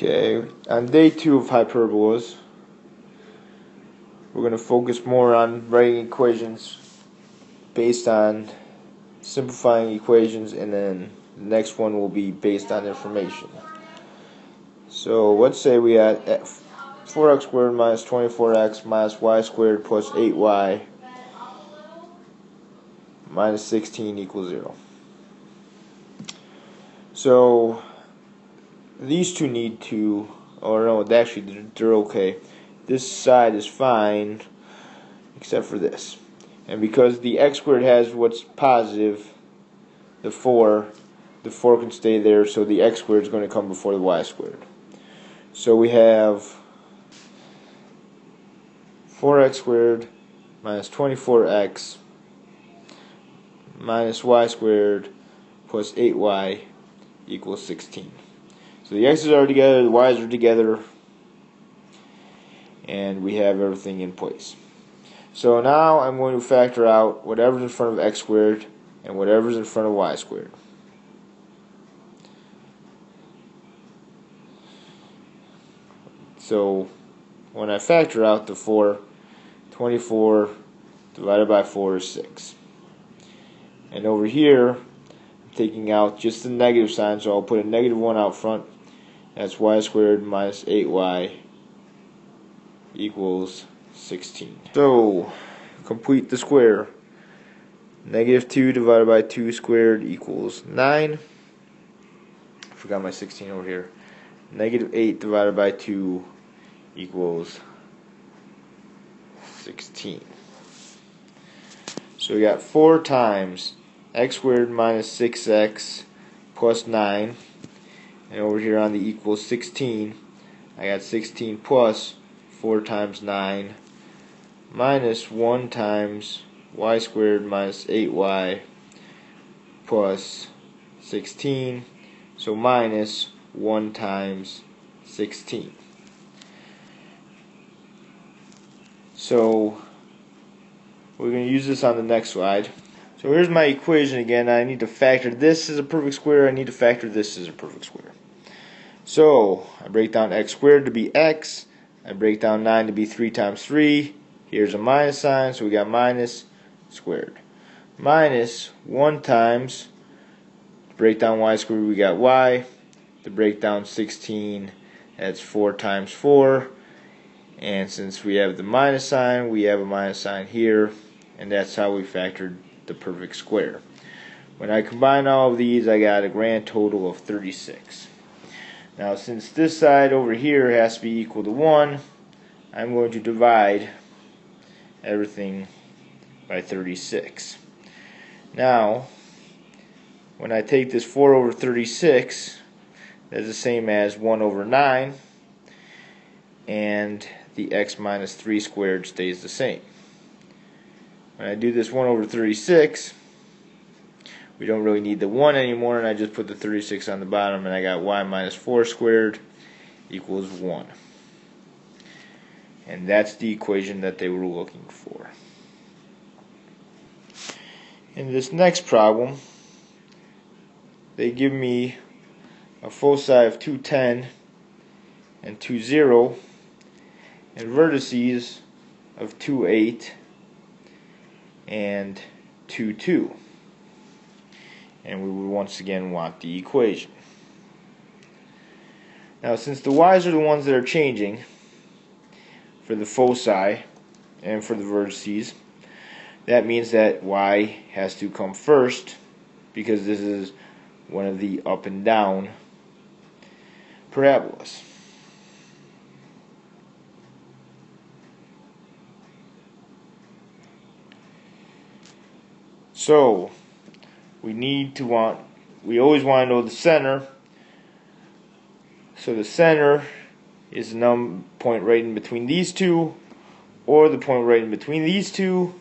Okay, on day 2 of hyperbolas, we're going to focus more on writing equations based on simplifying equations, and then the next one will be based on information. So let's say we had 4x squared minus 24x minus y squared plus 8y minus 16 equals 0. So these two need to, or no, actually they're okay. This side is fine except for this. And because the x squared has what's positive, the 4 can stay there, so the x squared is going to come before the y squared. So we have 4x squared minus 24x minus y squared plus 8y equals 16. So the x's are together, the y's are together, and we have everything in place. So now I'm going to factor out whatever's in front of x squared and whatever's in front of y squared. So when I factor out the 4, 24 divided by 4 is 6. And over here, I'm taking out just the negative sign, so I'll put a negative 1 out front. That's y squared minus 8y equals 16. So, complete the square. Negative 2 divided by 2 squared equals 9. I forgot my 16 over here. Negative 8 divided by 2 equals 16. So we got 4 times x squared minus 6x plus 9. And over here on the equals 16, I got 16 plus 4 times 9 minus 1 times y squared minus 8y plus 16. So minus 1 times 16. So we're going to use this on the next slide. So here's my equation again. I need to factor this as a perfect square. I need to factor this as a perfect square. So I break down x squared to be x. I break down 9 to be 3 times 3. Here's a minus sign, so we got minus squared. Minus 1 times, to break down y squared, we got y. To break down 16, that's 4 times 4. And since we have the minus sign, we have a minus sign here. And that's how we factored the perfect square. When I combine all of these, I got a grand total of 36. Now, since this side over here has to be equal to 1, I'm going to divide everything by 36. Now, when I take this 4 over 36, that's the same as 1 over 9, and the x minus 3 squared stays the same. When I do this 1 over 36, we don't really need the 1 anymore, and I just put the 36 on the bottom, and I got y minus 4 squared equals 1. And that's the equation that they were looking for. In this next problem, they give me a foci of 2, 10 and 2, 0, and vertices of 2, 8 and 2, 2. And we would once again want the equation. Now, since the y's are the ones that are changing for the foci and for the vertices, that means that y has to come first, because this is one of the up and down parabolas. So we always want to know the center. So the center is the point right in between these two, or the point right in between these two.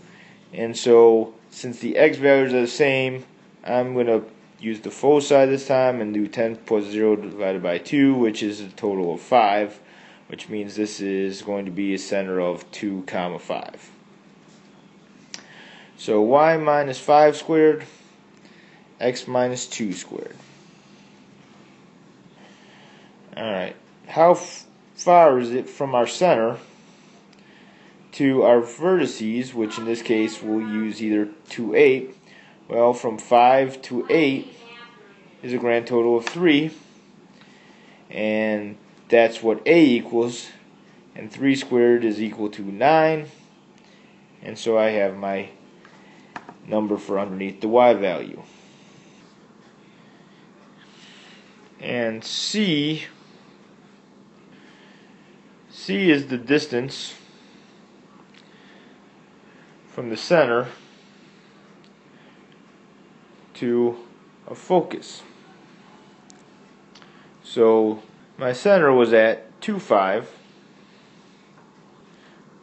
And so since the x values are the same, I'm going to use the foci this time and do 10 plus 0 divided by 2, which is a total of 5, which means this is going to be a center of 2, 5. So y minus 5 squared, x minus 2 squared. Alright, how far is it from our center to our vertices, which in this case we'll use either 2, 8. Well, from 5 to 8 is a grand total of 3, and that's what A equals, and 3 squared is equal to 9, and so I have my number for underneath the Y value. And C is the distance from the center to a focus. So my center was at 2, 5.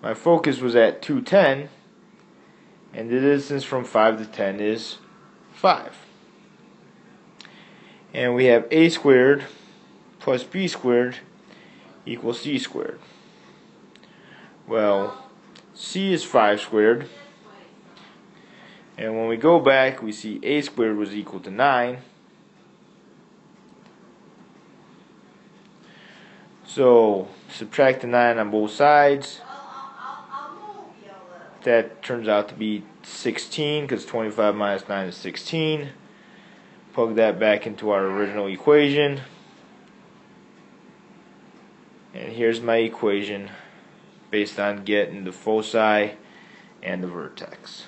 My focus was at 2, 10. And the distance from 5 to 10 is 5. And we have A squared plus B squared equals C squared. Well, C is 5 squared. And when we go back, we see A squared was equal to 9. So subtract the 9 on both sides. That turns out to be 16, because 25 minus 9 is 16. Plug that back into our original equation. And here's my equation based on getting the foci and the vertex.